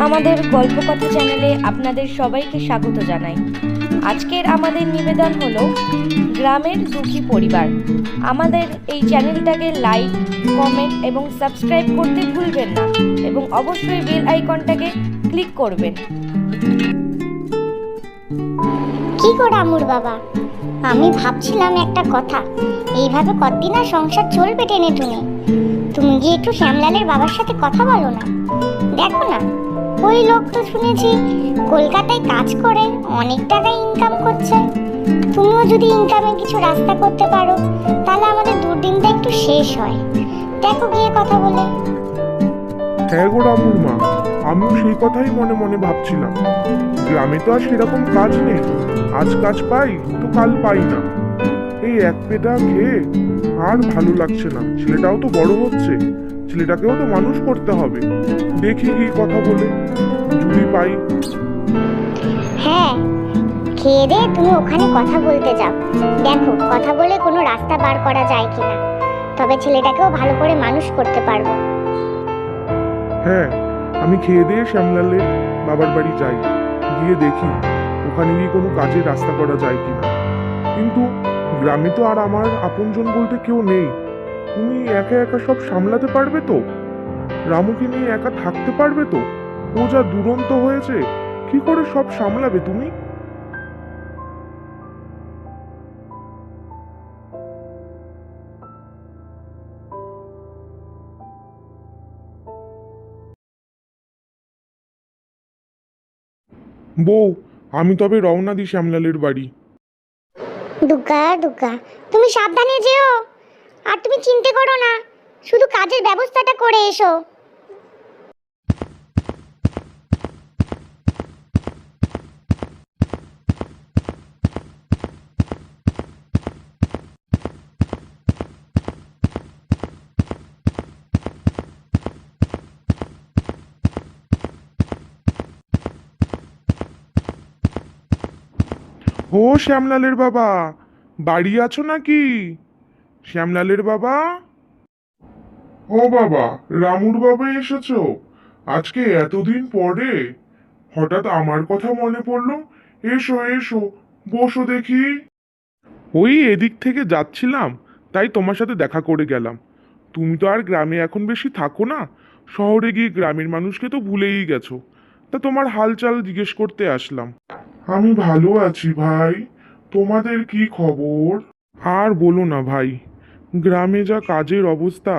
আমাদের গল্পকথা চ্যানেলে আপনাদের সবাইকে স্বাগত জানাই। আজকের আমাদের নিবেদন হলো গ্রামের দুঃখী পরিবার। আমাদের এই চ্যানেলটাকে লাইক, কমেন্ট এবং সাবস্ক্রাইব করতে ভুলবেন না এবং অবশ্যই বেল আইকনটাকে ক্লিক করবেন। কি গো রামুর বাবা, আমি ভাবছিলাম একটা কথা। এইভাবে কতদিন আর সংসার চলবে টেনে টুনে? তুমি গিয়ে একটু শ্যামলালের বাবার সাথে কথা বলো না। দেখো না, ওই লোক তো শুনেছি কলকাতায় কাজ করে অনেক টাকা ইনকাম করছে। তুমিও যদি ইনকামে কিছু রাস্তা করতে পারো, তাহলে আমাদের দুর্দিনটা একটু শেষ হয়। দেখো গিয়ে কথা বলে। হ্যাঁ গো রামুর মা, আমিও সেই কথাই মনে মনে ভাবছিলাম। গ্রামে তো আর সেরকম কাজ নেই, আজ কাজ পাই তো কাল পাই না। এই এক পেটা খেয়ে আর ভালো লাগছে না। ছেলেটাও তো বড় হচ্ছে, ছেলেটাকেও তো মানুষ করতে হবে। দেখি কি কথা বলে যদি পাই। হ্যাঁ, খেয়ে দে তুমি ওখানে কথা বলতে যাও। দেখো কথা বলে কোনো রাস্তা বার করা যায় কিনা, তবে ছেলেটাকেও ভালো করে মানুষ করতে পারবো। হ্যাঁ, আমি খেয়ে দিয়ে শ্যামলালের বাবার বাড়ি যাই, গিয়ে দেখি ওখানে গিয়ে কোনো কাজের রাস্তা করা যায় কিনা। কিন্তু গ্রামে তো আর আমার আপনজন বলতে কেউ নেই। তুমি একা একা সব সামলাতে পারবে তো? রামুকে নিয়ে একা থাকতে পারবে তো? ও যা দুরন্ত হয়েছে, কি করে সব সামলাবে তুমি? বউ, আমি তবে রওনা দিই শ্যামলালের বাড়ি। দুগ্গা দুগ্গা, তুমি সাবধানে যেও, আর তুমি চিন্তা করো না, শুধু কাজের ব্যবস্থাটা করে এসো। ও শ্যামলালের বাবা, বাড়ি আছো নাকি? শ্যামলালের বাবা। ও বাবা, রামুর বাবা এসেছো আজকে এতদিন পরে? হঠাৎ আমার কথা মনে পড়লো। এসো এসো, বসো দেখি। ওই এদিক থেকে যাচ্ছিলাম, তাই তোমার সাথে দেখা করে গেলাম। তুমি তো আর গ্রামে এখন বেশি থাকো না, শহরে গিয়ে গ্রামের মানুষকে তো ভুলেই গেছো। তা তোমার হালচাল জিজ্ঞেস করতে আসলাম। আমি ভালো আছি ভাই, তোমাদের কি খবর? আর বলো না ভাই, গ্রামে যা কাজের অবস্থা,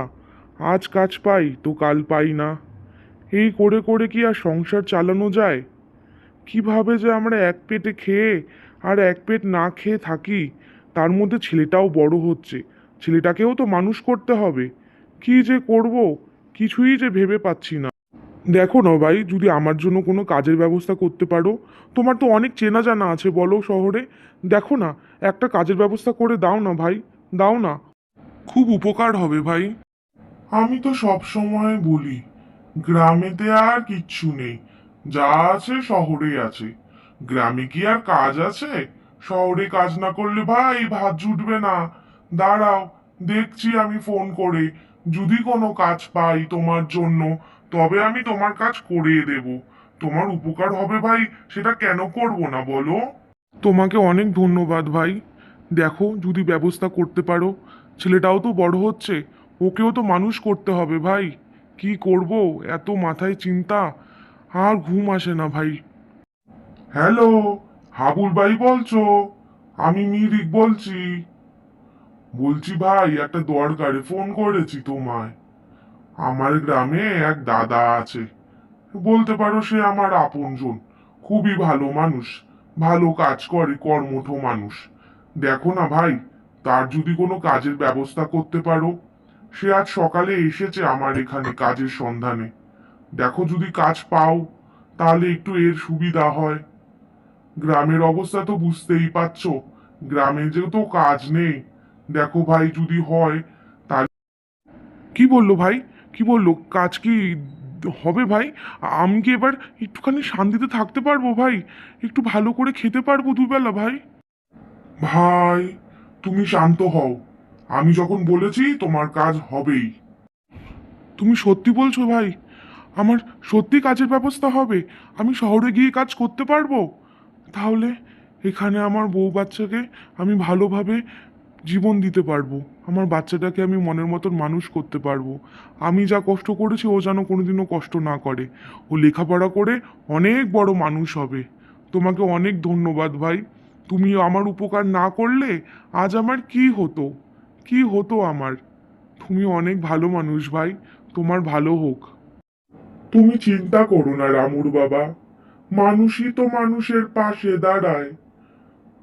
আজ কাজ পাই তো কাল পাই না। এই করে করে কি আর সংসার চালানো যায়? কিভাবে যে আমরা এক পেটে খেয়ে আর এক পেট না খেয়ে থাকি, তার মধ্যে ছেলেটাও বড় হচ্ছে, ছেলেটাকেও তো মানুষ করতে হবে। কি যে করব, কিছুই যে ভেবে পাচ্ছি না। দেখো না ভাই, যদি আমার জন্য কোনো কাজের ব্যবস্থা করতে পারো, তোমার তো অনেক চেনা জানা আছে বলো শহরে। দেখো না, একটা কাজের ব্যবস্থা করে দাও না ভাই, দাও না, খুব উপকার হবে ভাই। আমি তো সব সময় বলি, গ্রামেতে আর কিচ্ছু নেই, যা আছে শহরে আছে। গ্রামে কি আর কাজ আছে? শহরে কাজ না করলে ভাই ভাত জুটবে না। দাঁড়াও, দেখছি আমি ফোন করে, যদি কোনো কাজ পাই তোমার জন্য, তবে আমি তোমার কাজ করিয়ে দেব। তোমার উপকার হবে ভাই, সেটা কেন করব না বলো? তোমাকে অনেক ধন্যবাদ ভাই। দেখো যদি ব্যবস্থা করতে পারো, ছেলেটাও তো বড় হচ্ছে, ওকেও তো মানুষ করতে হবে ভাই। কি করব, এত মাথায় চিন্তা, আর ঘুম আসে না ভাই। হ্যালো, হাবুল ভাই বলছো? আমি মিরিক বলছি। বলছি ভাই, একটা দরকারে ফোন করেছি তোমায়। আমার গ্রামে এক দাদা আছে, বলতে পারো সে আমার আপনজন। খুবই ভালো মানুষ, ভালো কাজ করে, কর্মঠ মানুষ। দেখো না ভাই, তার যদি কোনো কাজের ব্যবস্থা করতে পারো। সে আজ সকালে এসেছে আমার এখানে কাজের সন্ধানে। দেখো যদি কাজ পাও, তাহলে একটু এর সুবিধা হয়। গ্রামের অবস্থা তো বুঝতেই পারছো, গ্রামে যেহেতু কাজ নেই। দেখো ভাই যদি হয় তাহলে। কি বললো ভাই, কি বললো, কাজ কি হবে ভাই? আমি কি এবার একটুখানি শান্তিতে থাকতে পারবো ভাই? একটু ভালো করে খেতে পারবো দুবেলা ভাই? ভাই, তুমি শান্ত হও। আমি যখন বলেছি তোমার কাজ হবেই। তুমি সত্যি বলছো ভাই? আমার সত্যি কাজের ব্যবস্থা হবে? আমি শহরে গিয়ে কাজ করতে পারবো? তাহলে এখানে আমার বউ বাচ্চাকে আমি ভালোভাবে জীবন দিতে পারবো, আমার বাচ্চাটাকে আমি মনের মতন মানুষ করতে পারবো। আমি যা কষ্ট করেছি ও যেন কোনোদিনও কষ্ট না করে। ও লেখাপড়া করে অনেক বড় মানুষ হবে। তোমাকে অনেক ধন্যবাদ ভাই। তুমি আমার উপকার না করলে আজ আমার কি হতো, কি হতো আমার। তুমি অনেক ভালো মানুষ ভাই, তোমার ভালো হোক। তুমি চিন্তা করো না রামুর বাবা, মানুষই তো মানুষের পাশে দাঁড়ায়।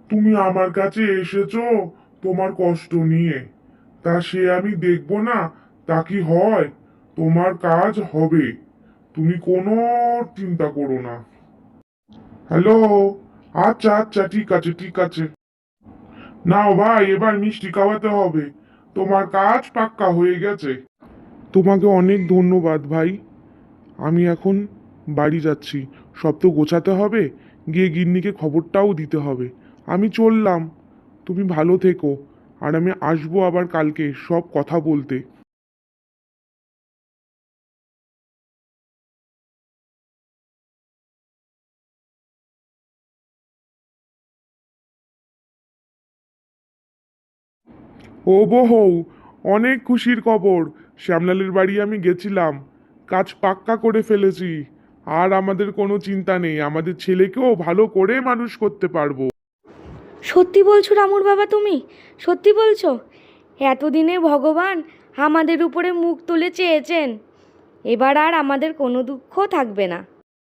তুমি আমার কাছে এসেছো তোমার কষ্ট নিয়ে, তা সে আমি দেখব না? তা কি হয়? তোমার কাজ হবে, তুমি কোনো চিন্তা করো না। হ্যালো, আচ্ছা আচ্ছা, ঠিক আছে ঠিক আছে। নাও ভাই, এবার মিষ্টি খাওয়াতে হবে, তোমার কাজ পাক্কা হয়ে গেছে। তোমাকে অনেক ধন্যবাদ ভাই। আমি এখন বাড়ি যাচ্ছি, সব তো গোছাতে হবে, গিয়ে গিন্নিকে খবরটাও দিতে হবে। আমি চললাম, তুমি ভালো থেকো, আর আমি আসবো আবার কালকে সব কথা বলতে। ও বউ, অনেক খুশির খবর। শ্যামলালের বাড়ি আমি গেছিলাম, কাজ পাক্কা করে ফেলেছি। আর আমাদের কোনো চিন্তা নেই, আমাদের ছেলেকেও ভালো করে মানুষ করতে পারবো। সত্যি বলছো রামুর বাবা, তুমি সত্যি বলছো? এতদিনে ভগবান আমাদের উপরে মুখ তুলে চেয়েছেন, এবার আর আমাদের কোনো দুঃখ থাকবে না।